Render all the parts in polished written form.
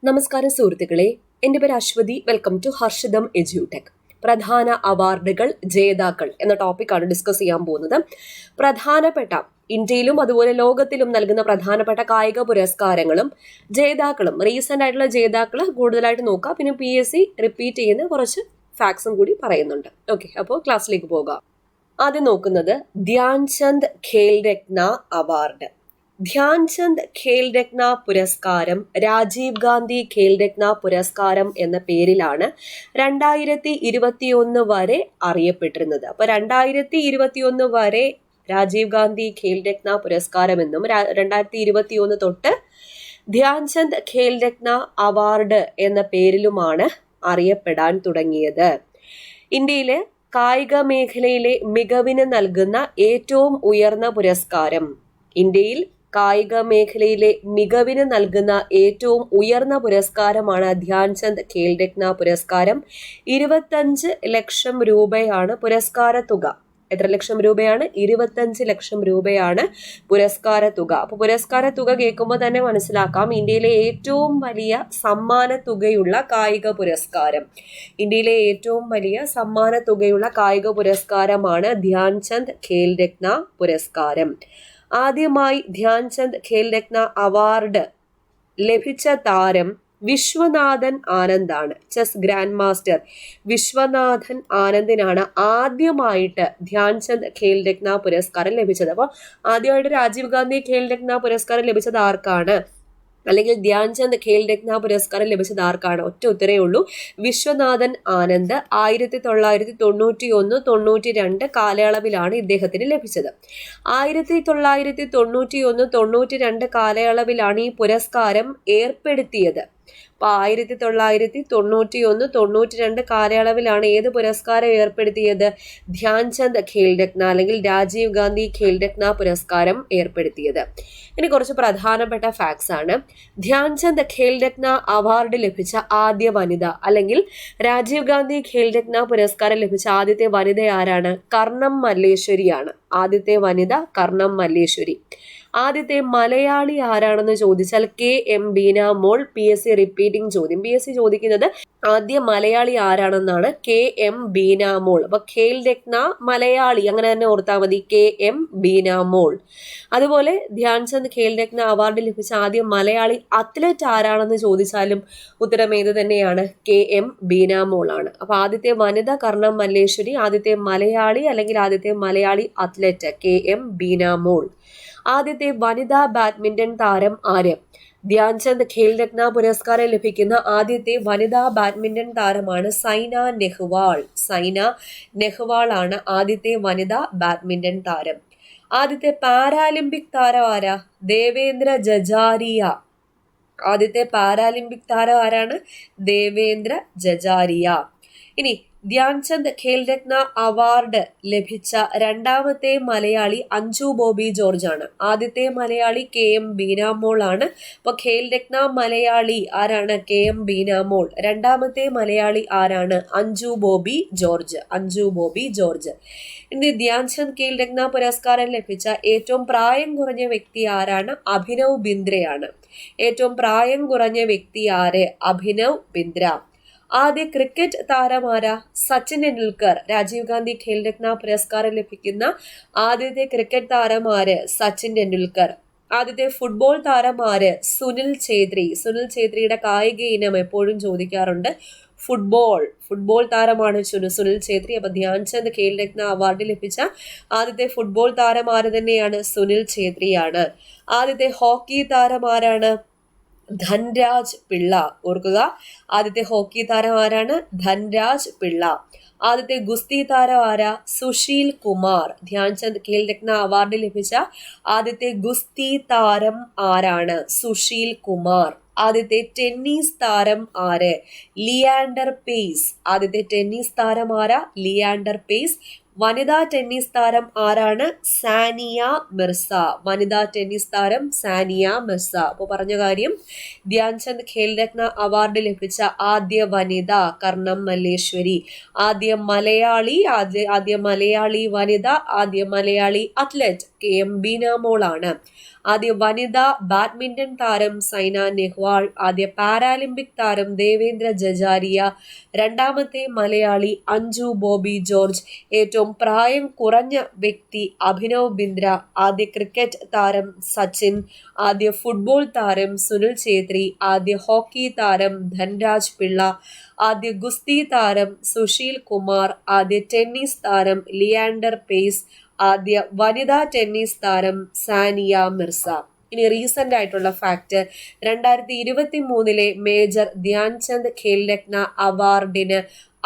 നമസ്കാരം സുഹൃത്തുക്കളെ, എൻ്റെ പേര് അശ്വതി. വെൽക്കം ടു ഹർഷിതം എജ്യൂടെക്. പ്രധാന അവാർഡുകൾ, ജേതാക്കൾ എന്ന ടോപ്പിക്കാണ് ഡിസ്കസ് ചെയ്യാൻ പോകുന്നത്. പ്രധാനപ്പെട്ട ഇന്ത്യയിലും അതുപോലെ ലോകത്തിലും നൽകുന്ന പ്രധാനപ്പെട്ട കായിക പുരസ്കാരങ്ങളും ജേതാക്കളും, റീസെന്റ് ആയിട്ടുള്ള ജേതാക്കൾ കൂടുതലായിട്ട് നോക്കാം. പിന്നെ PSC റിപ്പീറ്റ് ചെയ്യുന്ന കുറച്ച് ഫാക്ട്സും കൂടി പറയുന്നുണ്ട്. ഓക്കെ, അപ്പോൾ ക്ലാസ്സിലേക്ക് പോകാം. ആദ്യം നോക്കുന്നത് ധ്യാൻചന്ദ് ഖേൽരത്ന അവാർഡ്. ധ്യാൻചന്ദ് ഖേൽരത്ന പുരസ്കാരം രാജീവ് ഗാന്ധി ഖേൽരത്ന പുരസ്കാരം എന്ന പേരിലാണ് 2021 വരെ അറിയപ്പെട്ടിരുന്നത്. അപ്പൊ 2021 വരെ രാജീവ് ഗാന്ധി ഖേൽരത്ന പുരസ്കാരം എന്നും 2021 തൊട്ട് ധ്യാൻചന്ദ് ഖേൽരത്ന അവാർഡ് എന്ന പേരിലുമാണ് അറിയപ്പെടാൻ തുടങ്ങിയത്. ഇന്ത്യയിലെ കായിക മേഖലയിലെ മികവിന് നൽകുന്ന ഏറ്റവും ഉയർന്ന പുരസ്കാരം, ഇന്ത്യയിൽ കായിക മേഖലയിലെ മികവിന് നൽകുന്ന ഏറ്റവും ഉയർന്ന പുരസ്കാരമാണ് ധ്യാൻചന്ദ് ഖേൽരത്ന പുരസ്കാരം. 25 ലക്ഷം രൂപയാണ് പുരസ്കാര തുക. എത്ര ലക്ഷം രൂപയാണ്? 25 ലക്ഷം രൂപയാണ് പുരസ്കാര തുക. അപ്പൊ പുരസ്കാര തുക കേൾക്കുമ്പോൾ തന്നെ മനസ്സിലാക്കാം, ഇന്ത്യയിലെ ഏറ്റവും വലിയ സമ്മാന തുകയുള്ള കായിക പുരസ്കാരം. ഇന്ത്യയിലെ ഏറ്റവും വലിയ സമ്മാന തുകയുള്ള കായിക പുരസ്കാരമാണ് ധ്യാൻചന്ദ് ഖേൽരത്ന പുരസ്കാരം. ആദ്യമായി ധ്യാൻചന്ദ് ഖേൽരത്ന അവാർഡ് ലഭിച്ച താരം വിശ്വനാഥൻ ആനന്ദാണ്. ചെസ് ഗ്രാൻഡ് മാസ്റ്റർ വിശ്വനാഥൻ ആനന്ദിനാണ് ആദ്യമായിട്ട് ധ്യാൻചന്ദ് ഖേൽരത്ന പുരസ്കാരം ലഭിച്ചത്. അപ്പോൾ ആദ്യമായിട്ട് രാജീവ് ഗാന്ധി ഖേൽരത്ന പുരസ്കാരം ലഭിച്ചത് ആർക്കാണ്, അല്ലെങ്കിൽ ധ്യാൻചന്ദ് ഖേൽരത്ന പുരസ്കാരം ലഭിച്ചത് ആർക്കാണ്? ഒറ്റ ഉത്തരേ ഉള്ളൂ, വിശ്വനാഥൻ ആനന്ദ്. 1991-92 കാലയളവിലാണ് ഇദ്ദേഹത്തിന് ലഭിച്ചത്. 1991-92 കാലയളവിലാണ് ഈ പുരസ്കാരം ഏർപ്പെടുത്തിയത്. അപ്പൊ 1991-92 കാലയളവിലാണ് ഏത് പുരസ്കാരം ഏർപ്പെടുത്തിയത്? ധ്യാൻചന്ദ് ഖേൽരത്ന അല്ലെങ്കിൽ രാജീവ് ഗാന്ധി ഖേൽരത്ന പുരസ്കാരം ഏർപ്പെടുത്തിയത്. ഇനി കുറച്ച് പ്രധാനപ്പെട്ട ഫാക്ട്സ് ആണ്. ധ്യാൻചന്ദ് ഖേൽരത്ന അവാർഡ് ലഭിച്ച ആദ്യ വനിത, അല്ലെങ്കിൽ രാജീവ് ഗാന്ധി ഖേൽരത്ന പുരസ്കാരം ലഭിച്ച ആദ്യത്തെ വനിത ആരാണ്? കർണം മല്ലേശ്വരിയാണ്. ആദ്യത്തെ വനിത കർണം മല്ലേശ്വരി. ആദ്യത്തെ മലയാളി ആരാണെന്ന് ചോദിച്ചാൽ KM ബീനാമോൾ. PSC റിപ്പീറ്റിംഗ് ചോദ്യം. PSC ചോദിക്കുന്നത് ആദ്യ മലയാളി ആരാണെന്നാണ്. KM ബീനാമോൾ. അപ്പൊ ഖേൽരത്ന മലയാളി, അങ്ങനെ തന്നെ ഓർത്താൽ മതി, KM ബീനാമോൾ. അതുപോലെ ധ്യാൻചന്ദ് ഖേൽരത്ന അവാർഡ് ലഭിച്ച ആദ്യ മലയാളി അത്ലറ്റ് ആരാണെന്ന് ചോദിച്ചാലും ഉത്തരം ഏത് തന്നെയാണ്? KM ബീനാമോൾ ആണ്. അപ്പൊ ആദ്യത്തെ വനിത കർണം മല്ലേശ്വരി, ആദ്യത്തെ മലയാളി അല്ലെങ്കിൽ ആദ്യത്തെ മലയാളി അത്ലറ്റ് KM ബീനാമോൾ. ആദ്യത്തെ വനിതാ ബാഡ്മിന്റൺ താരം ആര്? ധ്യാൻചന്ദ് ഖേൽരത്ന പുരസ്കാരം ലഭിക്കുന്ന ആദ്യത്തെ വനിതാ ബാഡ്മിന്റൺ താരമാണ് സൈന നെഹ്വാൾ. സൈന നെഹ്വാൾ ആണ് ആദ്യത്തെ വനിതാ ബാഡ്മിന്റൺ താരം. ആദ്യത്തെ പാരാലിമ്പിക് താരം ആരാ? ദേവേന്ദ്ര ജജാരിയ. ആദ്യത്തെ പാരാലിമ്പിക് താരം ആരാണ്? ദേവേന്ദ്ര ജജാരിയ. ഇനി ധ്യാൻചന്ദ് ഖേൽരത്ന അവാർഡ് ലഭിച്ച രണ്ടാമത്തെ മലയാളി അഞ്ജു ബോബി ജോർജ് ആണ്. ആദ്യത്തെ മലയാളി KM ബീനാമോൾ ആണ്. അപ്പൊ ഖേൽരത്ന മലയാളി ആരാണ്? KM ബീനാമോൾ. രണ്ടാമത്തെ മലയാളി ആരാണ്? അഞ്ജു ബോബി ജോർജ്. അഞ്ജു ബോബി ജോർജ്. ഇനി ധ്യാൻചന്ദ് ഖേൽരത്ന പുരസ്കാരം ലഭിച്ച ഏറ്റവും പ്രായം കുറഞ്ഞ വ്യക്തി ആരാണ്? അഭിനവ് ബിന്ദ്രയാണ്. ഏറ്റവും പ്രായം കുറഞ്ഞ വ്യക്തി ആര്? അഭിനവ് ബിന്ദ്ര. ആദ്യ ക്രിക്കറ്റ് താരമാരാ? സച്ചിൻ ടെണ്ടുൽക്കർ. രാജീവ് ഗാന്ധി ഖേൽരത്ന പുരസ്കാരം ലഭിക്കുന്ന ആദ്യത്തെ ക്രിക്കറ്റ് താരമാര്? സച്ചിൻ ടെണ്ടുൽക്കർ. ആദ്യത്തെ ഫുട്ബോൾ താരമാര്? സുനിൽ ഛേത്രി. സുനിൽ ഛേത്രിയുടെ കായിക ഇനം എപ്പോഴും ചോദിക്കാറുണ്ട്, ഫുട്ബോൾ താരമാണ് സുനിൽ ഛേത്രി. അപ്പൊ ധ്യാൻചന്ദ് ഖേൽരത്ന അവാർഡ് ലഭിച്ച ആദ്യത്തെ ഫുട്ബോൾ താരം ആര് തന്നെയാണ്? സുനിൽ ഛേത്രിയാണ്. ആദ്യത്തെ ഹോക്കി താരം ആരാണ്? ധൻരാജ് പിള്ള. ഓർക്കുക, ആദ്യത്തെ ഹോക്കി താരം ആരാണ്? ധൻരാജ് പിള്ള. ആദ്യത്തെ ഗുസ്തി താരം ആരാ? സുശീൽ കുമാർ. ധ്യാൻചന്ദ് ഖേൽരത്ന അവാർഡ് ലഭിച്ച ആദ്യത്തെ ഗുസ്തി താരം ആരാണ്? സുശീൽ കുമാർ. ആദ്യത്തെ ടെന്നീസ് താരം ആര്? Leander pace. ആദ്യത്തെ ടെന്നീസ് താരം ആരാ? Leander pace. വനിതാ ടെന്നീസ് താരം ആരാണ്? സാനിയ മിർസ. വനിതാ ടെന്നീസ് താരം സാനിയ മിർസ. അപ്പോൾ പറഞ്ഞ കാര്യം, ധ്യാൻചന്ദ് ഖേൽരത്ന അവാർഡ് ലഭിച്ച ആദ്യ വനിത കർണം മല്ലേശ്വരി. ആദ്യ മലയാളി വനിത, ആദ്യ മലയാളി അത്ലറ്റ് KM ബീനാമോളാണ്. ആദ്യ വനിതാ ബാഡ്മിന്റൺ താരം സൈന നെഹ്വാൾ, ആദ്യ പാരാലിമ്പിക് താരം ദേവേന്ദ്ര ജജാരിയ, രണ്ടാമത്തെ മലയാളി അഞ്ജു ബോബി ജോർജ്, ഏറ്റവും പ്രായം കുറഞ്ഞ വ്യക്തി അഭിനവ് ബിന്ദ്ര, ആദ്യ ക്രിക്കറ്റ് താരം സച്ചിൻ, ആദ്യ ഫുട്ബോൾ താരം സുനിൽ ഛേത്രി, ആദ്യ ഹോക്കി താരം ധൻരാജ് പിള്ള, ആദ്യ ഗുസ്തി താരം സുശീൽ കുമാർ, ആദ്യ ടെന്നീസ് താരം ലിയാൻഡർ പേസ്, ആദ്യ വനിതാ ടെന്നീസ് താരം സാനിയ മിർസ. ഇനി റീസെന്റ് ആയിട്ടുള്ള ഫാക്ട്, 2023 മേജർ ധ്യാൻചന്ദ് ഖേൽരത്ന അവാർഡിന്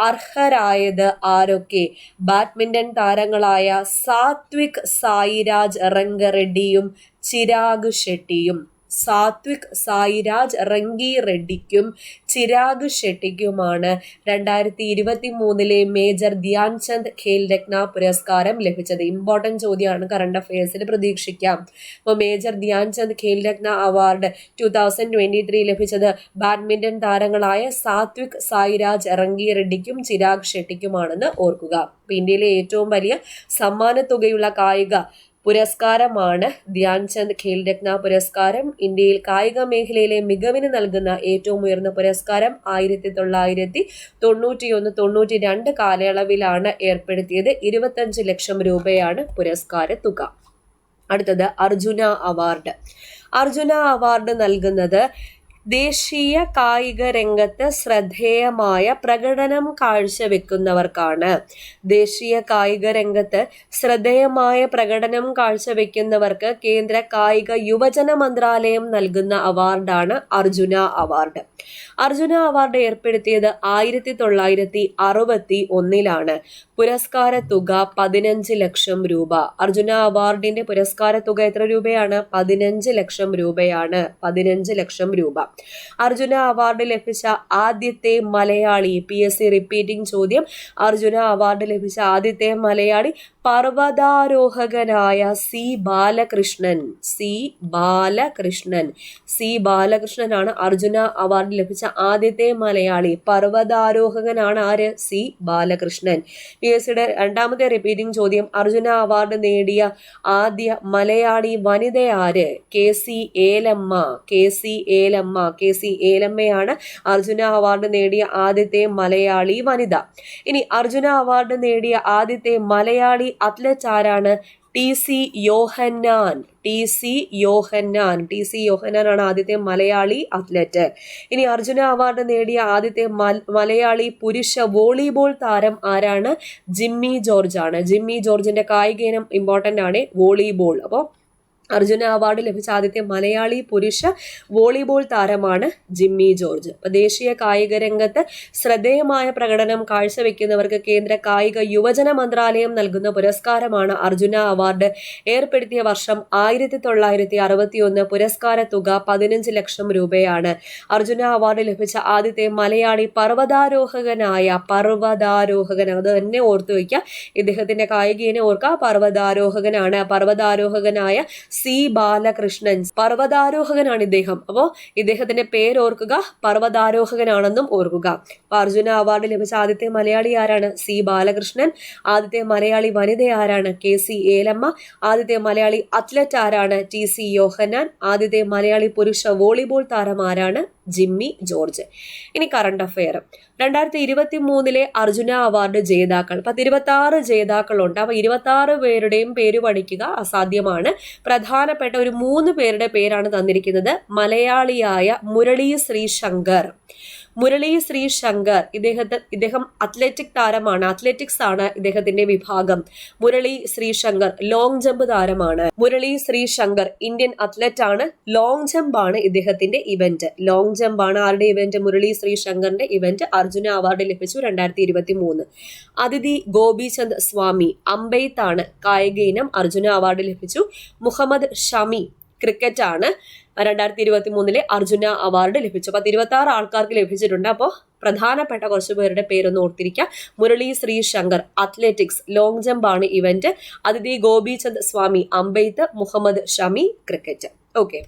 അർഹരായത് ആരൊക്കെ? ബാഡ്മിന്റൺ താരങ്ങളായ സാത്വിക് സായിരാജ് റംഗറെഡ്ഡിയും ചിരാഗ് ഷെട്ടിയും. സാത്വിക് സായിരാജ് റങ്കി റെഡ്ഡിക്കും ചിരാഗ് ഷെട്ടിക്കുമാണ് 2023 മേജർ ധ്യാൻചന്ദ് ഖേൽരത്ന പുരസ്കാരം ലഭിച്ചത്. ഇമ്പോർട്ടൻറ്റ് ചോദ്യമാണ്, കറണ്ട് അഫയേഴ്സിൽ പ്രതീക്ഷിക്കാം. അപ്പോൾ മേജർ ധ്യാൻചന്ദ് ഖേൽരത്ന അവാർഡ് 2023 ലഭിച്ചത് ബാഡ്മിന്റൺ താരങ്ങളായ സാത്വിക് സായിരാജ് റങ്കി റെഡ്ഡിക്കും ചിരാഗ് ഷെട്ടിക്കുമാണെന്ന് ഓർക്കുക. ഇന്ത്യയിലെ ഏറ്റവും വലിയ സമ്മാനത്തുകയുള്ള കായിക പുരസ്കാരമാണ് ധ്യാൻചന്ദ് ഖേൽരത്ന പുരസ്കാരം. ഇന്ത്യയിൽ കായിക മേഖലയിലെ മികവിന് നൽകുന്ന ഏറ്റവും ഉയർന്ന പുരസ്കാരം 1991-92 കാലയളവിലാണ് ഏർപ്പെടുത്തിയത്. 25 ലക്ഷം രൂപയാണ് പുരസ്കാര തുക. അടുത്തത് അർജുന അവാർഡ്. അർജുന അവാർഡ് നൽകുന്നത് ദേശീയ കായിക രംഗത്ത് ശ്രദ്ധേയമായ പ്രകടനം കാഴ്ചവെക്കുന്നവർക്കാണ്. ദേശീയ കായിക രംഗത്ത് ശ്രദ്ധേയമായ പ്രകടനം കാഴ്ചവെക്കുന്നവർക്ക് കേന്ദ്ര കായിക യുവജന മന്ത്രാലയം നൽകുന്ന അവാർഡാണ് അർജുന അവാർഡ്. അർജുന അവാർഡ് ഏർപ്പെടുത്തിയത് 1961 പുരസ്കാര തുക 15 ലക്ഷം രൂപ. അർജുന അവാർഡിന്റെ പുരസ്കാര തുക എത്ര രൂപയാണ്? 15 ലക്ഷം രൂപയാണ്. 15 ലക്ഷം രൂപ. അർജുന അവാർഡ് ലഭിച്ച ആദ്യത്തെ മലയാളി, PSC റിപ്പീറ്റിംഗ് ചോദ്യം, അർജുന അവാർഡ് ലഭിച്ച ആദ്യത്തെ മലയാളി പർവതാരോഹകനായ സി ബാലകൃഷ്ണൻ. സി ബാലകൃഷ്ണനാണ് അർജുന അവാർഡ് ലഭിച്ച ആദ്യത്തെ മലയാളി. പർവതാരോഹകനാണ് ആര്? സി ബാലകൃഷ്ണൻ. PSCയുടെ രണ്ടാമത്തെ റിപ്പീറ്റിംഗ് ചോദ്യം, അർജുന അവാർഡ് നേടിയ ആദ്യ മലയാളി വനിത ആര്? KC ഏലമ്മയാണ് അർജുന അവാർഡ് നേടിയ ആദ്യത്തെ മലയാളി വനിത. ഇനി അർജുന അവാർഡ് നേടിയ ആദ്യത്തെ മലയാളി അത്ലറ്റ് ആരാണ്? TC യോഹന്നാൻ ആണ് ആദ്യത്തെ മലയാളി അത്ലറ്റ്. ഇനി അർജുന അവാർഡ് നേടിയ ആദ്യത്തെ മലയാളി പുരുഷ വോളിബോൾ താരം ആരാണ്? ജിമ്മി ജോർജ് ആണ്. ജിമ്മി ജോർജിന്റെ കായിക ഇനം ഇമ്പോർട്ടന്റ് ആണ്, വോളിബോൾ. അപ്പോൾ അർജുന അവാർഡ് ലഭിച്ച ആദ്യത്തെ മലയാളി പുരുഷ വോളിബോൾ താരമാണ് ജിമ്മി ജോർജ്. ദേശീയ കായിക രംഗത്ത് ശ്രദ്ധേയമായ പ്രകടനം കാഴ്ചവെക്കുന്നവർക്ക് കേന്ദ്ര കായിക യുവജന മന്ത്രാലയം നൽകുന്ന പുരസ്കാരമാണ് അർജുന അവാർഡ്. ഏർപ്പെടുത്തിയ വർഷം 1961. പുരസ്കാര തുക 15 ലക്ഷം രൂപയാണ്. അർജുന അവാർഡ് ലഭിച്ച ആദ്യത്തെ മലയാളി പർവതാരോഹകനായ അത് തന്നെ ഓർത്തു വയ്ക്കുക, ഇദ്ദേഹത്തിന്റെ കായികനെ ഓർക്കുക, പർവതാരോഹകനായ സി ബാലകൃഷ്ണൻ. പർവതാരോഹകനാണ് ഇദ്ദേഹം. അപ്പോൾ ഇദ്ദേഹത്തിന്റെ പേര് ഓർക്കുക, പർവതാരോഹകനാണെന്നും ഓർക്കുക. അപ്പൊ അർജുന അവാർഡ് ലഭിച്ച ആദ്യത്തെ മലയാളി ആരാണ്? സി ബാലകൃഷ്ണൻ. ആദ്യത്തെ മലയാളി വനിത ആരാണ്? KC ഏലമ്മ. ആദ്യത്തെ മലയാളി അത്ലറ്റ് ആരാണ്? TC യോഹന്നാൻ. ആദ്യത്തെ മലയാളി പുരുഷ വോളിബോൾ താരം ആരാണ്? ജിമ്മി ജോർജ്. ഇനി കറണ്ട് അഫെയർ. 2023 അർജുന അവാർഡ് ജേതാക്കൾ 26 ജേതാക്കളുണ്ട്. അപ്പൊ 26 പേരുടെയും പേര് പഠിക്കുക അസാധ്യമാണ്. പ്രധാനപ്പെട്ട ഒരു 3 പേരുടെ പേരാണ് തന്നിരിക്കുന്നത്. മലയാളിയായ മുരളി ശ്രീശങ്കർ, ഇദ്ദേഹം അത്ലറ്റിക് താരമാണ്. അത്ലറ്റിക്സ് ആണ് ഇദ്ദേഹത്തിന്റെ വിഭാഗം. മുരളി ശ്രീശങ്കർ ലോങ് ജമ്പ് താരമാണ്. മുരളി ശ്രീശങ്കർ ഇന്ത്യൻ അത്ലറ്റ് ആണ്. ലോങ് ജമ്പ് ആണ് ഇദ്ദേഹത്തിന്റെ ഇവന്റ്. ലോങ് ജമ്പ് ആണ് ആരുടെ ഇവന്റ്? മുരളി ശ്രീശങ്കറിന്റെ ഇവന്റ്. അർജുന അവാർഡ് ലഭിച്ചു 2023. അതിഥി ഗോപിചന്ദ് സ്വാമി അമ്പെയ്ത്താണ് കായിക ഇനം. അർജുന അവാർഡ് ലഭിച്ചു. മുഹമ്മദ് ഷമി ക്രിക്കറ്റ് ആണ്. 2023 അർജുന അവാർഡ് ലഭിച്ചു. 26 ആൾക്കാർക്ക് ലഭിച്ചിട്ടുണ്ട്. അപ്പോൾ പ്രധാനപ്പെട്ട കുറച്ച് പേരുടെ പേരൊന്ന് ഓർത്തിരിക്കുക. Murali Sreeshankar athletics, long jump ആണ് ഇവന്റ്. അതിഥി ഗോപിചന്ദ് സ്വാമി അമ്പെയ്ത്ത്, മുഹമ്മദ് ഷമി ക്രിക്കറ്റ്. ഓക്കെ,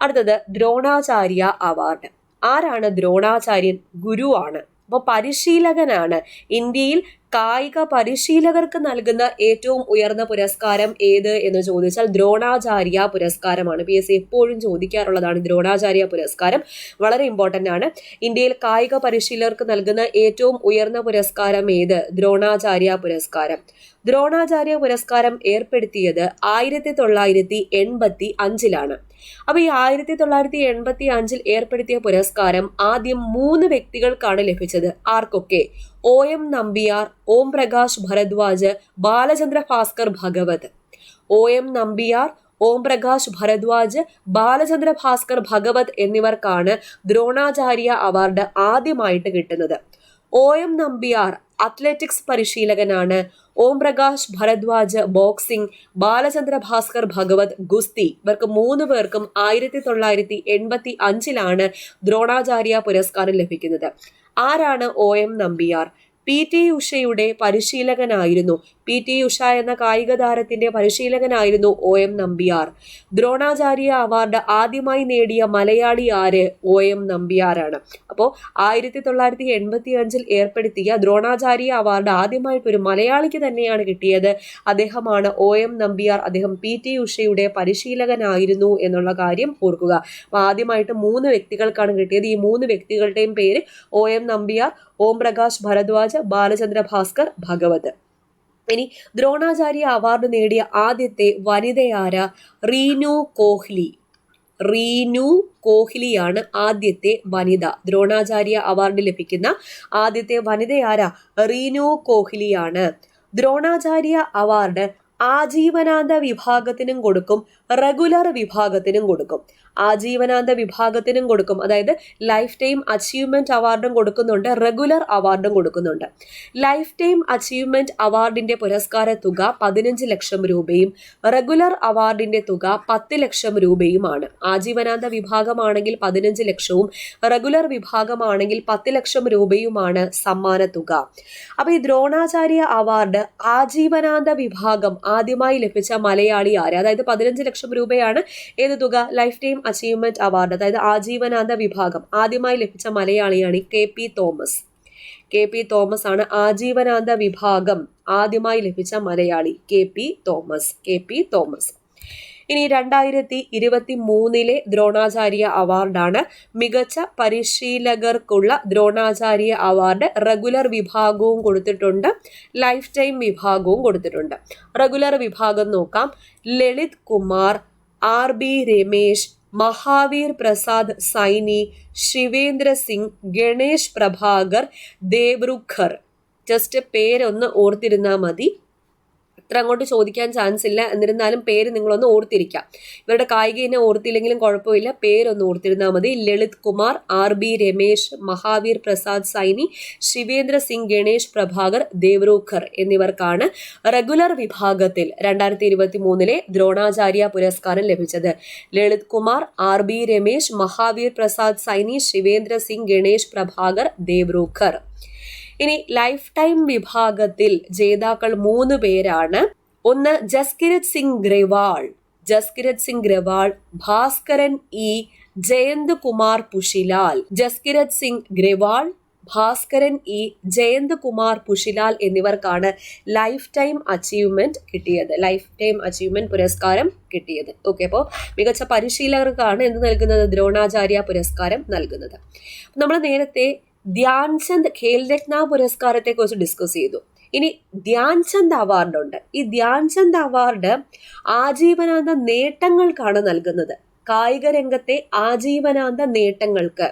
അടുത്തത് ദ്രോണാചാര്യ അവാർഡ്. ആരാണ് ദ്രോണാചാര്യൻ? ഗുരു ആണ്. അപ്പോൾ പരിശീലകനാണ്. ഇന്ത്യയിൽ കായിക പരിശീലകർക്ക് നൽകുന്ന ഏറ്റവും ഉയർന്ന പുരസ്കാരം ഏത് എന്ന് ചോദിച്ചാൽ ദ്രോണാചാര്യ പുരസ്കാരമാണ്. PSC എപ്പോഴും ചോദിക്കാറുള്ളതാണ് ദ്രോണാചാര്യ പുരസ്കാരം. വളരെ ഇമ്പോർട്ടന്റ് ആണ്. ഇന്ത്യയിൽ കായിക പരിശീലകർക്ക് നൽകുന്ന ഏറ്റവും ഉയർന്ന പുരസ്കാരം ഏത്? ദ്രോണാചാര്യ പുരസ്കാരം. ദ്രോണാചാര്യ പുരസ്കാരം ഏർപ്പെടുത്തിയത് 1985 അപ്പൊ ഈ 1985 ഏർപ്പെടുത്തിയ പുരസ്കാരം ആദ്യം 3 വ്യക്തികൾക്കാണ് ലഭിച്ചത്. ആർക്കൊക്കെ? OM നമ്പിയാർ, ഓം പ്രകാശ് ഭരദ്വാജ്, ബാലചന്ദ്ര ഭാസ്കർ ഭഗവത്. OM നമ്പിയാർ, ഓം പ്രകാശ് ഭരദ്വാജ്, ബാലചന്ദ്ര ഭാസ്കർ ഭഗവത് എന്നിവർക്കാണ് ദ്രോണാചാര്യ അവാർഡ് ആദ്യമായിട്ട് കിട്ടുന്നത്. OM നമ്പിയാർ അത്ലറ്റിക്സ് പരിശീലകനാണ്. ഓം പ്രകാശ് ഭരദ്വാജ് ബോക്സിംഗ്, ബാലചന്ദ്ര ഭാസ്കർ ഭഗവത് ഗുസ്തി. ഇവർക്ക് 3 പേർക്കും 1985 ദ്രോണാചാര്യ പുരസ്കാരം ലഭിക്കുന്നത്. ആരാണ് OM Nambiar? PT ഉഷയുടെ പരിശീലകനായിരുന്നു. PT Usha എന്ന കായിക താരത്തിന്റെ പരിശീലകനായിരുന്നു OM നമ്പിയാർ. ദ്രോണാചാര്യ അവാർഡ് ആദ്യമായി നേടിയ മലയാളി ആര്? OM നമ്പിയാറാണ്. അപ്പോൾ 1985 ഏർപ്പെടുത്തിയ ദ്രോണാചാര്യ അവാർഡ് ആദ്യമായിട്ട് ഒരു മലയാളിക്ക് തന്നെയാണ് കിട്ടിയത്. അദ്ദേഹമാണ് OM നമ്പിയാർ. അദ്ദേഹം PT ഉഷയുടെ പരിശീലകനായിരുന്നു എന്നുള്ള കാര്യം ഓർക്കുക. അപ്പൊ ആദ്യമായിട്ട് 3 വ്യക്തികൾക്കാണ് കിട്ടിയത്. ഈ 3 വ്യക്തികളുടെയും പേര് OM നമ്പിയാർ, ഓം പ്രകാശ് ഭരദ്വാജ്, ബാലചന്ദ്ര ഭാസ്കർ ഭഗവത്. ഇനി ദ്രോണാചാര്യ അവാർഡ് നേടിയ ആദ്യത്തെ വനിതയാര? റീനു കോഹ്ലി. റീനു കോഹ്ലിയാണ് ആദ്യത്തെ വനിത. ദ്രോണാചാര്യ അവാർഡ് ലഭിക്കുന്ന ആദ്യത്തെ വനിതയാര? റീനു കോഹ്ലിയാണ്. ദ്രോണാചാര്യ അവാർഡ് ആജീവനാന്ത വിഭാഗത്തിനും കൊടുക്കും, റെഗുലർ വിഭാഗത്തിനും കൊടുക്കും. ആജീവനാന്ത വിഭാഗത്തിനും കൊടുക്കും, അതായത് ലൈഫ് ടൈം അച്ചീവ്മെന്റ് അവാർഡും കൊടുക്കുന്നുണ്ട്, റെഗുലർ അവാർഡും കൊടുക്കുന്നുണ്ട്. ലൈഫ് ടൈം അച്ചീവ്മെന്റ് അവാർഡിന്റെ പുരസ്കാര തുക 15 ലക്ഷം രൂപയും റെഗുലർ അവാർഡിന്റെ തുക 10 ലക്ഷം രൂപയുമാണ്. ആജീവനാന്ത വിഭാഗമാണെങ്കിൽ 15 ലക്ഷവും റെഗുലർ വിഭാഗമാണെങ്കിൽ 10 ലക്ഷം രൂപയുമാണ് സമ്മാന തുക. അപ്പൊ ഈ ദ്രോണാചാര്യ അവാർഡ് ആജീവനാന്ത വിഭാഗം ആദ്യമായി ലഭിച്ച മലയാളി ആര്? അതായത് 15 ലക്ഷം രൂപയാണ് ഏത് തുക? ലൈഫ് ടൈം അച്ചീവ്മെന്റ് അവാർഡ്, അതായത് ആജീവനാന്ത വിഭാഗം ആദ്യമായി ലഭിച്ച മലയാളിയാണ് KP തോമസ്. KP തോമസ് ആണ് ആജീവനാന്ത വിഭാഗം ആദ്യമായി ലഭിച്ച മലയാളി. KP Thomas. ഇനി 2023 ദ്രോണാചാര്യ അവാർഡാണ്. മികച്ച പരിശീലകർക്കുള്ള ദ്രോണാചാര്യ അവാർഡ് റെഗുലർ വിഭാഗവും കൊടുത്തിട്ടുണ്ട്, ലൈഫ് ടൈം വിഭാഗവും കൊടുത്തിട്ടുണ്ട്. റെഗുലർ വിഭാഗം നോക്കാം. ലളിത് കുമാർ, RB രമേശ്, മഹാവീർ പ്രസാദ് സൈനി, ശിവേന്ദ്ര സിംഗ്, ഗണേഷ് പ്രഭാകർ, ദേവ്രുഖർ. ജസ്റ്റ് പേരൊന്ന് ഓർത്തിരുന്നാൽ മതി. അത്ര അങ്ങോട്ട് ചോദിക്കാൻ ചാൻസ് ഇല്ല. എന്നിരുന്നാലും പേര് നിങ്ങളൊന്ന് ഓർത്തിരിക്കാം. ഇവരുടെ കായിക ഇനം ഓർത്തില്ലെങ്കിലും കുഴപ്പമില്ല, പേരൊന്ന് ഓർത്തിരുന്നാൽ മതി. ലളിത് കുമാർ, RB രമേശ്, മഹാവീർ പ്രസാദ് സൈനി, ശിവേന്ദ്ര സിംഗ്, ഗണേഷ് പ്രഭാകർ, ദേവ്രുഖർ എന്നിവർക്കാണ് റെഗുലർ വിഭാഗത്തിൽ 2023 ദ്രോണാചാര്യ പുരസ്കാരം ലഭിച്ചത്. ലളിത് കുമാർ, RB രമേശ്, മഹാവീർ പ്രസാദ് സൈനി, ശിവേന്ദ്ര സിംഗ്, ഗണേഷ് പ്രഭാകർ, ദേവ്രുഖർ. ഇനി ലൈഫ് ടൈം വിഭാഗത്തിൽ ജേതാക്കൾ 3 പേരാണ്. ഒന്ന് ജസ്കിരത് സിംഗ് ഗ്രവാൾ, ഭാസ്കരൻ E, ജയന്ത് കുമാർ പുഷിലാൽ. ജസ്കിരത് സിംഗ് ഗ്രവാൾ, ഭാസ്കരൻ E, ജയന്ത് കുമാർ പുഷിലാൽ എന്നിവർക്കാണ് ലൈഫ് ടൈം അച്ചീവ്മെന്റ് കിട്ടിയത്, ലൈഫ് ടൈം അച്ചീവ്മെന്റ് പുരസ്കാരം കിട്ടിയത്. ഓക്കെ, അപ്പോൾ മികച്ച പരിശീലകർക്കാണ് എന്ത് നൽകുന്നത്? ദ്രോണാചാര്യ പുരസ്കാരം നൽകുന്നത്. നമ്മൾ നേരത്തെ ധ്യാൻചന്ദ് ഖേൽരത്ന പുരസ്കാരത്തെ കുറിച്ച് ഡിസ്കസ് ചെയ്തു. ഇനി ധ്യാൻചന്ദ് അവാർഡ് ഉണ്ട്. ഈ ധ്യാൻചന്ദ് അവാർഡ് ആജീവനാന്ത നേട്ടങ്ങൾക്കാണ് നൽകുന്നത്. കായിക രംഗത്തെ ആജീവനാന്ത നേട്ടങ്ങൾക്ക്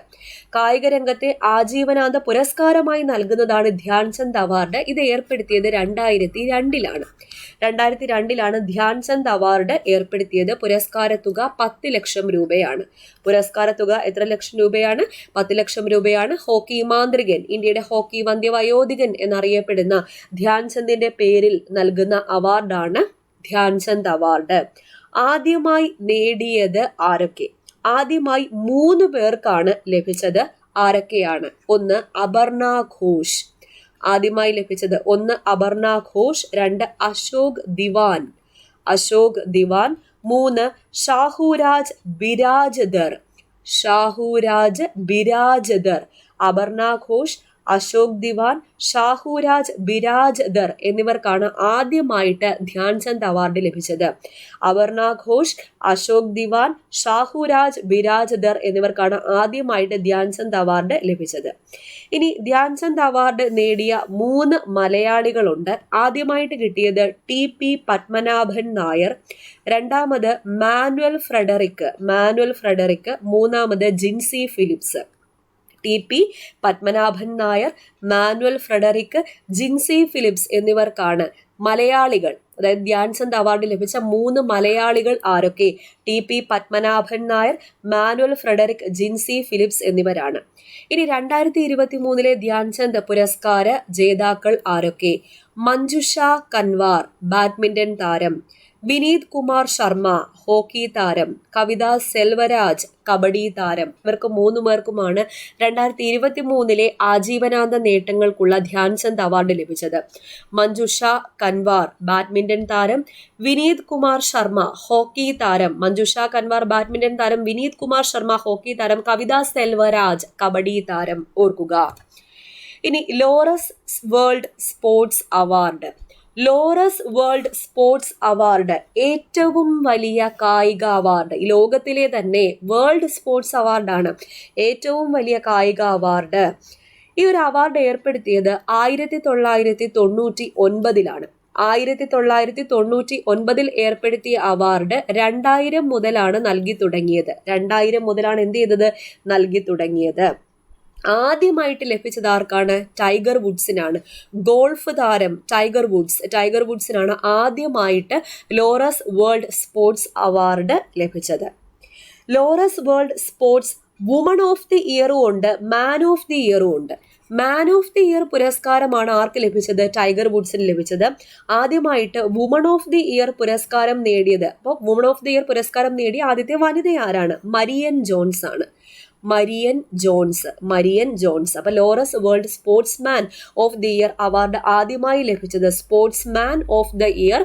കായിക രംഗത്തെ ആജീവനാന്ത പുരസ്കാരമായി നൽകുന്നതാണ് ധ്യാൻചന്ദ് അവാർഡ്. ഇത് ഏർപ്പെടുത്തിയത് 2002 2002 ധ്യാൻചന്ദ് അവാർഡ് ഏർപ്പെടുത്തിയത്. പുരസ്കാര തുക 10 ലക്ഷം രൂപയാണ്. പുരസ്കാര തുക എത്ര ലക്ഷം രൂപയാണ്? 10 ലക്ഷം രൂപയാണ്. ഹോക്കി മാന്ത്രികൻ, ഇന്ത്യയുടെ ഹോക്കി വന്ധ്യവയോധികൻ എന്നറിയപ്പെടുന്ന ധ്യാൻചന്ദിന്റെ പേരിൽ നൽകുന്ന അവാർഡാണ് ധ്യാൻചന്ദ് അവാർഡ്. ആദ്യമായി നേടിയത് ആരൊക്കെ? ആദ്യമായി 3 പേർക്കാണ് ലഭിച്ചത്. ആരൊക്കെയാണ്? ഒന്ന് അപർണ ഘോഷ്, ആദ്യമായി ലഭിച്ചത്. 1 അപർണ ഘോഷ്, 2 അശോക് ദിവാൻ, 3 ഷാഹുരാജ് ബിരാജ്ദർ. അപർണ ഘോഷ്, അശോക് ദിവാൻ, ഷാഹുരാജ് ബിരാജ്ദർ എന്നിവർക്കാണ് ആദ്യമായിട്ട് ധ്യാൻചന്ദ് അവാർഡ് ലഭിച്ചത്. അപർണ ഘോഷ്, അശോക് ദിവാൻ, ഷാഹുരാജ് ബിരാജ്ദർ എന്നിവർക്കാണ് ആദ്യമായിട്ട് ധ്യാൻചന്ദ് അവാർഡ് ലഭിച്ചത്. ഇനി ധ്യാൻചന്ദ് അവാർഡ് നേടിയ 3 മലയാളികളുണ്ട്. ആദ്യമായിട്ട് കിട്ടിയത് TP പത്മനാഭൻ നായർ, രണ്ടാമത് മാനുവൽ ഫ്രെഡറിക്, മൂന്നാമത് Jincy Philips. TP Padmanabhan Nair, Manuel Frederick, Jincy Philips എന്നിവർക്കാണ് മലയാളികൾ. അതായത് ധ്യാൻചന്ദ് അവാർഡ് ലഭിച്ച 3 മലയാളികൾ ആരൊക്കെ? TP Padmanabhan Nair, Manuel Frederick, Jincy Philips എന്നിവരാണ്. ഇനി 2023 ധ്യാൻചന്ദ് പുരസ്കാര ജേതാക്കൾ ആരൊക്കെ? മഞ്ജുഷ കൻവാർ, ബാഡ്മിന്റൺ താരം, വിനീത് കുമാർ ശർമ്മ, ഹോക്കി താരം, കവിത സെൽവരാജ്, കബഡി താരം. ഇവർക്ക് 3 പേർക്കുമാണ് 2023 ആജീവനാന്ത നേട്ടങ്ങൾക്കുള്ള ധ്യാൻചന്ദ് അവാർഡ് ലഭിച്ചത്. മഞ്ജുഷ കൻവാർ, ബാഡ്മിന്റൺ താരം, വിനീത് കുമാർ ശർമ്മ, ഹോക്കി താരം. മഞ്ജുഷ കൻവാർ ബാഡ്മിന്റൺ താരം, വിനീത് കുമാർ ശർമ്മ ഹോക്കി താരം, കവിത സെൽവരാജ് കബഡി താരം. ഓർക്കുക. ഇനി Laureus world sports award. Laureus world sports award ഏറ്റവും വലിയ കായിക അവാർഡ്. ഈ ലോകത്തിലെ തന്നെ വേൾഡ് സ്പോർട്സ് അവാർഡാണ് ഏറ്റവും വലിയ കായിക അവാർഡ്. ഈ ഒരു അവാർഡ് ഏർപ്പെടുത്തിയത് 1999 1999 ഏർപ്പെടുത്തിയ അവാർഡ് 2000 മുതലാണ് നൽകി തുടങ്ങിയത്. 2000 മുതലാണ് എന്ത് ചെയ്തത്? നൽകി തുടങ്ങിയത്. ആദ്യമായിട്ട് ലഭിച്ചത് ആർക്കാണ്? ടൈഗർ വുഡ്സിനാണ്. ഗോൾഫ് താരം ടൈഗർ വുഡ്സിനാണ് ആദ്യമായിട്ട് ലോറസ് വേൾഡ് സ്പോർട്സ് അവാർഡ് ലഭിച്ചത്. Laureus world sports woman of the ഇയറും ഉണ്ട്, മാൻ ഓഫ് ദി ഇയറും ഉണ്ട്. മാൻ ഓഫ് ദി ഇയർ പുരസ്കാരമാണ് ആർക്ക് ലഭിച്ചത്? ടൈഗർ വുഡ്സിന് ലഭിച്ചത്. ആദ്യമായിട്ട് വുമൺ ഓഫ് ദി ഇയർ പുരസ്കാരം നേടിയത്, അപ്പോൾ വുമൺ ഓഫ് ദി ഇയർ പുരസ്കാരം നേടിയ ആദ്യത്തെ വനിത ആരാണ്? മരിയൻ ജോൺസ് ആണ്. Marion Jones. അപ്പൊ Laureus world sportsman of the year award ആദ്യമായി ലഭിച്ചത്, സ്പോർട്സ്മാൻ ഓഫ് ദ ഇയർ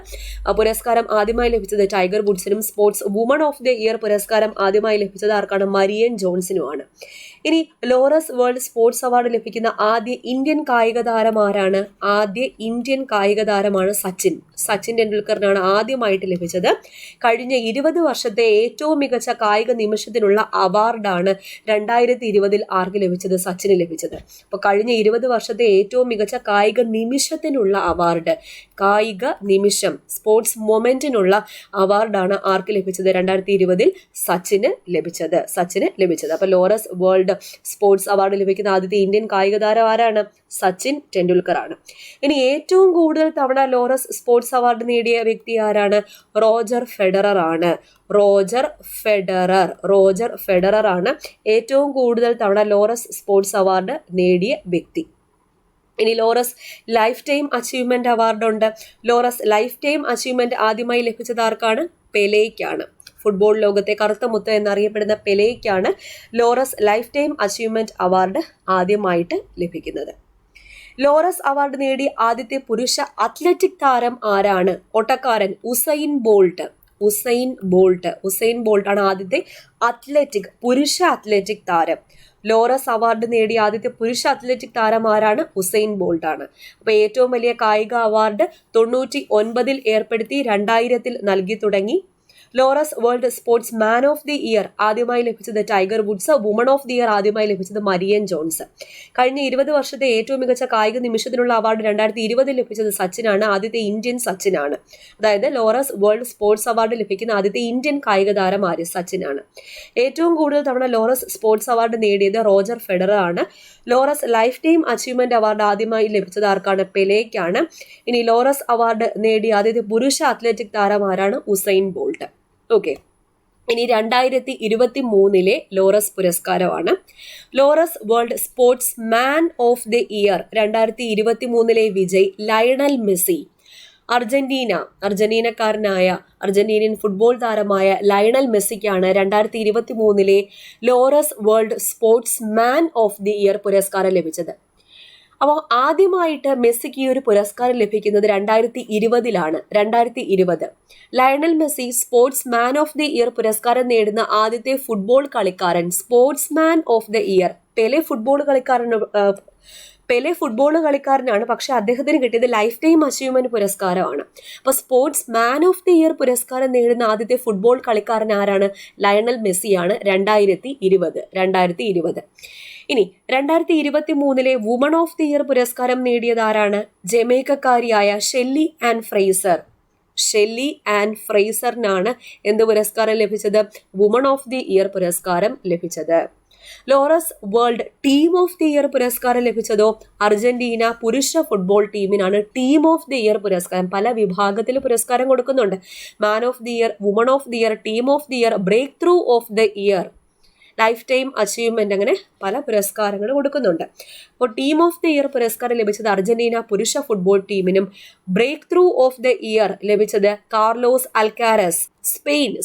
പുരസ്കാരം ആദ്യമായി ലഭിച്ചത് ടൈഗർ വുഡ്സിനും, sports woman of the year പുരസ്കാരം ആദ്യമായി ലഭിച്ചത് ആർക്കാണ്? മരിയൻ ജോൺസിനുമാണ്. ഇനി ലോറസ് വേൾഡ് സ്പോർട്സ് അവാർഡ് ലഭിക്കുന്ന ആദ്യ ഇന്ത്യൻ കായിക താരം ആരാണ്? ആദ്യ ഇന്ത്യൻ കായിക താരമാണ് സച്ചിൻ ടെണ്ടുൽക്കറിനാണ് ആദ്യമായിട്ട് ലഭിച്ചത്. കഴിഞ്ഞ 20 വർഷത്തെ ഏറ്റവും മികച്ച കായിക നിമിഷത്തിനുള്ള അവാർഡാണ് 2020 ആർക്ക് ലഭിച്ചത്? സച്ചിന് ലഭിച്ചത്. അപ്പോൾ കഴിഞ്ഞ 20 വർഷത്തെ ഏറ്റവും മികച്ച കായിക നിമിഷത്തിനുള്ള അവാർഡ്, കായിക നിമിഷം, സ്പോർട്സ് മൊമെന്റിനുള്ള അവാർഡാണ് ആർക്ക് ലഭിച്ചത്? 2020 സച്ചിന് ലഭിച്ചത്. അപ്പൊ ലോറസ് വേൾഡ് സ്പോർട്സ് അവാർഡ് ലഭിക്കുന്ന ആദ്യത്തെ ഇന്ത്യൻ കായിക താരം ആരാണ്? സച്ചിൻ ടെണ്ടുൽക്കർ ആണ്. ഇനി ഏറ്റവും കൂടുതൽ തവണ ലോറസ് സ്പോർട്സ് അവാർഡ് നേടിയ വ്യക്തി ആരാണ്? റോജർ ഫെഡറർ ആണ്. റോജർ ഫെഡറർ ആണ് ഏറ്റവും കൂടുതൽ തവണ ലോറസ് സ്പോർട്സ് അവാർഡ് നേടിയ വ്യക്തി. ഇനി Laureus lifetime achievement award ഉണ്ട്. ലോറസ് ലൈഫ് ടൈം അച്ചീവ്മെന്റ് ആദ്യമായി ലഭിച്ചത് ആർക്കാണ്? പെലെയ്ക്കാണ്. ഫുട്ബോൾ ലോകത്തെ കറുത്ത മുത്ത് എന്നറിയപ്പെടുന്ന പെലെയ്ക്കാണ് Laureus lifetime achievement award ആദ്യമായിട്ട് ലഭിക്കുന്നത്. ലോറസ് അവാർഡ് നേടിയ ആദ്യത്തെ പുരുഷ അത്ലറ്റിക് താരം ആരാണ്? ഓട്ടക്കാരൻ ഉസൈൻ ബോൾട്ട് ആണ് ആദ്യത്തെ പുരുഷ അത്ലറ്റിക് താരം. ലോറസ് അവാർഡ് നേടിയ ആദ്യത്തെ പുരുഷ അത്ലറ്റിക് താരം ആരാണ്? ഉസൈൻ ബോൾട്ട് ആണ്. അപ്പൊ ഏറ്റവും വലിയ കായിക അവാർഡ് 99 ഏർപ്പെടുത്തി 2000 നൽകി തുടങ്ങി. Laureus world sports man of the year ആദ്യമായി ലഭിച്ചത് Tiger Woods, woman of the year ആദ്യമായി ലഭിച്ചത് മരിയൻ ജോൺസ്. കഴിഞ്ഞ 20 വർഷത്തെ ഏറ്റവും മികച്ച കായിക നിമിഷത്തിനുള്ള അവാർഡ് 2020 ലഭിച്ചത് സച്ചിനാണ്. ആദ്യത്തെ ഇന്ത്യൻ സച്ചിനാണ്. അതായത് ലോറസ് വേൾഡ് സ്പോർട്സ് അവാർഡ് ലഭിക്കുന്ന ആദ്യത്തെ ഇന്ത്യൻ കായിക താരം ആര്? സച്ചിനാണ്. ഏറ്റവും കൂടുതൽ തവണ ലോറസ് സ്പോർട്സ് അവാർഡ് നേടിയത് റോജർ ഫെഡറർ ആണ്. Laureus lifetime achievement award ആദ്യമായി ലഭിച്ചത് ആർക്കാണ്? പെലെയ്ക്കാണ്. ഇനി ലോറസ് അവാർഡ് നേടിയ ആദ്യത്തെ പുരുഷ അത്ലറ്റിക് താരം ആരാണ്? Usain Bolt. ഓക്കെ. ഇനി 2023 ലോറസ് പുരസ്കാരമാണ്. Laureus world sports man of the year 2023 വിജയ് ലയണൽ മെസ്സി. അർജന്റീനിയൻ ഫുട്ബോൾ താരമായ ലയണൽ മെസ്സിക്കാണ് 2023 Laureus world sports man of the year പുരസ്കാരം ലഭിച്ചത്. അപ്പോൾ ആദ്യമായിട്ട് മെസ്സിക്ക് ഈ ഒരു പുരസ്കാരം ലഭിക്കുന്നത് 2020 Lionel Messi sports man of the year പുരസ്കാരം നേടുന്ന ആദ്യത്തെ ഫുട്ബോൾ കളിക്കാരൻ. Sports man of the year. Pele football കളിക്കാരൻ പെലെ ഫുട്ബോൾ കളിക്കാരനാണ്, പക്ഷെ അദ്ദേഹത്തിന് കിട്ടിയത് ലൈഫ് ടൈം അച്ചീവ്മെന്റ് പുരസ്കാരമാണ്. അപ്പൊ sports man of the year പുരസ്കാരം നേടുന്ന ആദ്യത്തെ ഫുട്ബോൾ കളിക്കാരൻ ആരാണ്? ലയണൽ മെസ്സിയാണ്, 2020. ഇനി 2023 വുമൺ ഓഫ് ദി ഇയർ പുരസ്കാരം നേടിയത് ആരാണ്? ജമൈക്കക്കാരിയായ ഷെല്ലി ആൻ ഫ്രേസറിനാണ് എന്ത് പുരസ്കാരം ലഭിച്ചത്? വുമൺ ഓഫ് ദി ഇയർ പുരസ്കാരം ലഭിച്ചത്. Laureus world team of the year പുരസ്കാരം ലഭിച്ചതോ? അർജന്റീന പുരുഷ ഫുട്ബോൾ ടീമിനാണ് ടീം ഓഫ് ദി ഇയർ പുരസ്കാരം. പല വിഭാഗത്തിൽ പുരസ്കാരം കൊടുക്കുന്നുണ്ട്. Man of the year, woman of the year, team of the year, breakthrough of the year, lifetime achievement, അങ്ങനെ പല പുരസ്കാരങ്ങൾ കൊടുക്കുന്നുണ്ട്. അപ്പോൾ ടീം ഓഫ് ദി ഇയർ പുരസ്കാരം ലഭിച്ചത് അർജന്റീന പുരുഷ ഫുട്ബോൾ ടീമിനും breakthrough of the year ലഭിച്ചത് Carlos Alcaraz,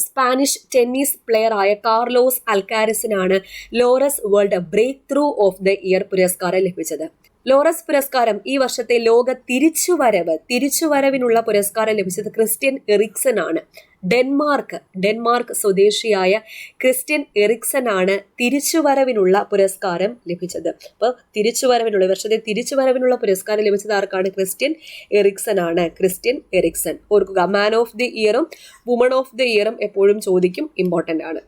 Spanish tennis player ആയ കാർലോസ് അൽക്കാരസിനാണ് Laureus world breakthrough of the year പുരസ്കാരം ലഭിച്ചത്. ലോറസ് പുരസ്കാരം ഈ വർഷത്തെ ലോക തിരിച്ചുവരവിനുള്ള പുരസ്കാരം ലഭിച്ചത് ക്രിസ്ത്യൻ എറിക്സൺ ആണ്. ഡെൻമാർക്ക് സ്വദേശിയായ ക്രിസ്ത്യൻ എറിക്സൺ ആണ് തിരിച്ചുവരവിനുള്ള പുരസ്കാരം ലഭിച്ചത്. അപ്പൊ വർഷത്തെ തിരിച്ചുവരവിനുള്ള പുരസ്കാരം ലഭിച്ചത് ആർക്കാണ്? ക്രിസ്ത്യൻ എറിക്സൺ ആണ്. ഓർക്കുക, മാൻ ഓഫ് ദി ഇയറും വുമൺ ഓഫ് ദി ഇയറും എപ്പോഴും ചോദിക്കും, ഇമ്പോർട്ടന്റ് ആണ്.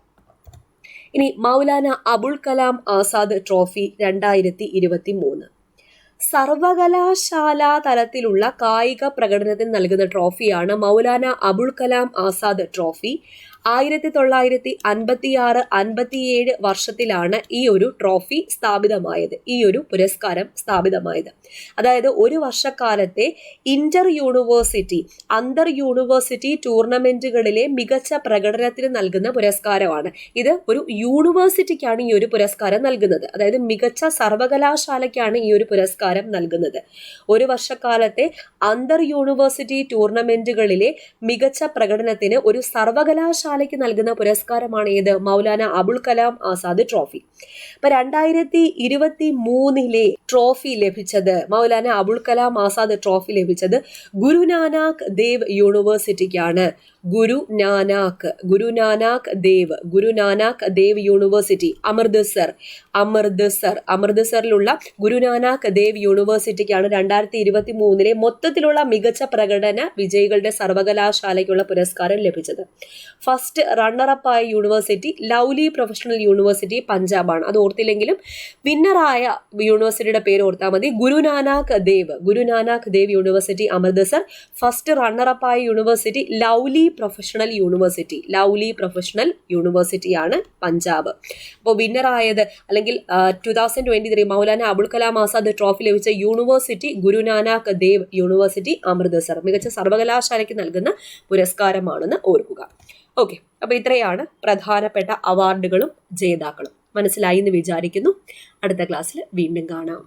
ഇനി മൗലാന അബുൽ കലാം ആസാദ് ട്രോഫി 2023 സർവകലാശാല തലത്തിലുള്ള കായിക പ്രകടനത്തിന് നൽകുന്ന ട്രോഫിയാണ് മൗലാന അബുൽ കലാം ആസാദ് ട്രോഫി. 1956-57 വർഷത്തിലാണ് ഈ ഒരു ട്രോഫി സ്ഥാപിതമായത്, ഈ ഒരു പുരസ്കാരം സ്ഥാപിതമായത്. അതായത് ഒരു വർഷക്കാലത്തെ അന്തർ യൂണിവേഴ്സിറ്റി ടൂർണമെന്റുകളിലെ മികച്ച പ്രകടനത്തിന് നൽകുന്ന പുരസ്കാരമാണ് ഇത്. ഒരു യൂണിവേഴ്സിറ്റിക്കാണ് ഈ ഒരു പുരസ്കാരം നൽകുന്നത്, അതായത് മികച്ച സർവകലാശാലയ്ക്കാണ് ഈ ഒരു പുരസ്കാരം നൽകുന്നത്. ഒരു വർഷക്കാലത്തെ അന്തർ യൂണിവേഴ്സിറ്റി ടൂർണമെന്റുകളിലെ മികച്ച പ്രകടനത്തിന് ഒരു സർവകലാശാലയ്ക്ക് നൽകുന്ന പുരസ്കാരമാണ് ഏത്? മൗലാന അബുൽ കലാം ആസാദ് ട്രോഫി. അപ്പൊ 2023 ട്രോഫി ലഭിച്ചത്, മൗലാന അബുൽ കലാം ആസാദ് ട്രോഫി ലഭിച്ചത് ഗുരുനാനാക്ക് ദേവ് യൂണിവേഴ്സിറ്റിക്കാണ്. ഗുരുനാനാക്ക് ദേവ് യൂണിവേഴ്സിറ്റി, അമൃത്സറിലുള്ള ഗുരുനാനാക്ക് ദേവ് യൂണിവേഴ്സിറ്റിക്കാണ് 2023 മൊത്തത്തിലുള്ള മികച്ച പ്രകടന വിജയികളുടെ സർവകലാശാലയ്ക്കുള്ള പുരസ്കാരം ലഭിച്ചത്. ഫസ്റ്റ് റണ്ണറപ്പായ യൂണിവേഴ്സിറ്റി ലൗലി പ്രൊഫഷണൽ യൂണിവേഴ്സിറ്റി പഞ്ചാബാണ്. അത് ഓർത്തില്ലെങ്കിലും വിന്നറായ യൂണിവേഴ്സിറ്റിയുടെ പേര് ഓർത്താൽ മതി. ഗുരുനാനാക്ക് ദേവ് യൂണിവേഴ്സിറ്റി അമൃത്സർ. ഫസ്റ്റ് റണ്ണറപ്പായ യൂണിവേഴ്സിറ്റി ലൗലി പ്രൊഫഷണൽ യൂണിവേഴ്സിറ്റിയാണ് പഞ്ചാബ്. അപ്പോൾ വിന്നറായത് അല്ലെങ്കിൽ 2023 മൗലാന അബുൽ കലാം ആസാദ് ട്രോഫി ലഭിച്ച യൂണിവേഴ്സിറ്റി ഗുരുനാനാക്ക് ദേവ് യൂണിവേഴ്സിറ്റി അമൃത്സർ. മികച്ച സർവകലാശാലയ്ക്ക് നൽകുന്ന പുരസ്കാരമാണെന്ന് ഓർക്കുക. ഓക്കെ, അപ്പൊ ഇത്രയാണ് പ്രധാനപ്പെട്ട അവാർഡുകളും ജേതാക്കളും. മനസ്സിലായി എന്ന് വിചാരിക്കുന്നു. അടുത്ത ക്ലാസ്സിൽ വീണ്ടും കാണാം.